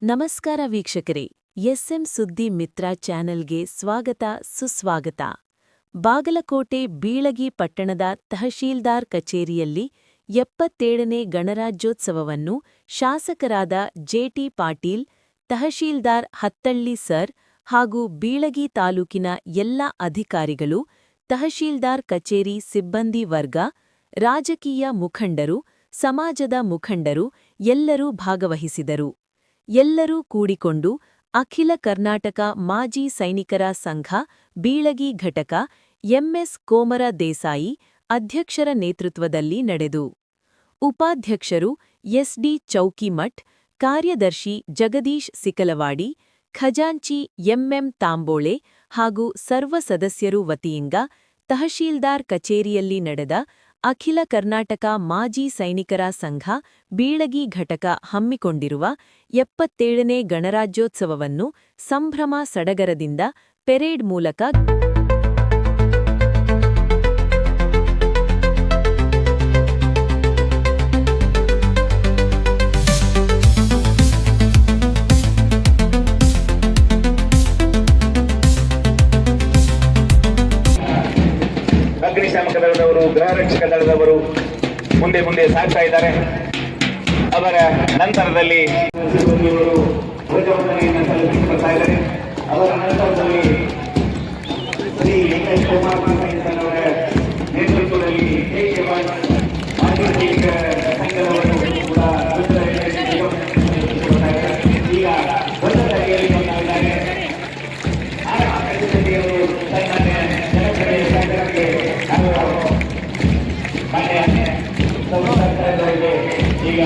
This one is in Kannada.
ನಮಸ್ಕಾರ ವೀಕ್ಷಕರೇ, ಎಸ್ಎಂ ಸುದ್ದಿ ಮಿತ್ರ ಚಾನೆಲ್ಗೆ ಸ್ವಾಗತ ಸುಸ್ವಾಗತ. ಬಾಗಲಕೋಟೆ ಬೀಳಗಿ ಪಟ್ಟಣದ ತಹಶೀಲ್ದಾರ್ ಕಚೇರಿಯಲ್ಲಿ 77ನೇ ಗಣರಾಜ್ಯೋತ್ಸವವನ್ನು ಶಾಸಕರಾದ ಜೆಟಿ ಪಾಟೀಲ್, ತಹಶೀಲ್ದಾರ್ ಹತ್ತಳ್ಳಿ ಸರ್ ಹಾಗೂ ಬೀಳಗಿ ತಾಲೂಕಿನ ಎಲ್ಲ ಅಧಿಕಾರಿಗಳು, ತಹಶೀಲ್ದಾರ್ ಕಚೇರಿ ಸಿಬ್ಬಂದಿ ವರ್ಗ, ರಾಜಕೀಯ ಮುಖಂಡರು, ಸಮಾಜದ ಮುಖಂಡರು ಎಲ್ಲರೂ ಭಾಗವಹಿಸಿದರು. ಎಲ್ಲರೂ ಕೂಡಿಕೊಂಡು ಅಖಿಲ ಕರ್ನಾಟಕ ಮಾಜಿ ಸೈನಿಕರ ಸಂಘ ಬೀಳಗಿ ಘಟಕ ಎಂಎಸ್ ಕೋಮರ ದೇಸಾಯಿ ಅಧ್ಯಕ್ಷರ ನೇತೃತ್ವದಲ್ಲಿ ನಡೆದು. ಉಪಾಧ್ಯಕ್ಷರು ಎಸ್ಡಿ ಚೌಕಿಮಠ್, ಕಾರ್ಯದರ್ಶಿ ಜಗದೀಶ್ ಸಿಕಲವಾಡಿ, ಖಜಾಂಚಿ ಎಂಎಂ ತಾಂಬೋಳೆ ಹಾಗೂ ಸರ್ವ ಸದಸ್ಯರು ವತಿಯಿಂದ ತಹಶೀಲ್ದಾರ್ ಕಚೇರಿಯಲ್ಲಿ ನಡೆದ ಅಖಿಲ ಕರ್ನಾಟಕ ಮಾಜಿ ಸೈನಿಕರ ಸಂಘ ಬೀಳಗಿ ಘಟಕ ಹಮ್ಮಿಕೊಂಡಿರುವ 77ನೇ ಗಣರಾಜ್ಯೋತ್ಸವವನ್ನು ಸಂಭ್ರಮ ಸಡಗರದಿಂದ ಪೆರೇಡ್ ಮೂಲಕ ಅಗ್ನಿಶಾಮಕ ದಳದವರು, ಗೃಹ ರಕ್ಷಕ ದಳದವರು ಮುಂದೆ ಮುಂದೆ ಸಾಗ್ತಾ ಇದ್ದಾರೆ. ಅವರ ನಂತರದಲ್ಲಿ ಧ್ವಜವಂದನೆಯನ್ನು ಸಲ್ಲಿಸಿಕೊಳ್ತಾ ಇದ್ದಾರೆ. ಅವರ ನಂತರದಲ್ಲಿ ಶ್ರೀ ವೆಂಕಟೇಶ್ ಕುಮಾರ್ ಅವರ ನೇತೃತ್ವದಲ್ಲಿ ಮಾಜಿ ಸೈನಿಕ ಸಂಘದವರು ಕೂಡ ಈಗ ಧ್ವಜಧಾರಿಯಲ್ಲಿ ಬರ್ತಾ ಇದ್ದಾರೆ. ಈಗ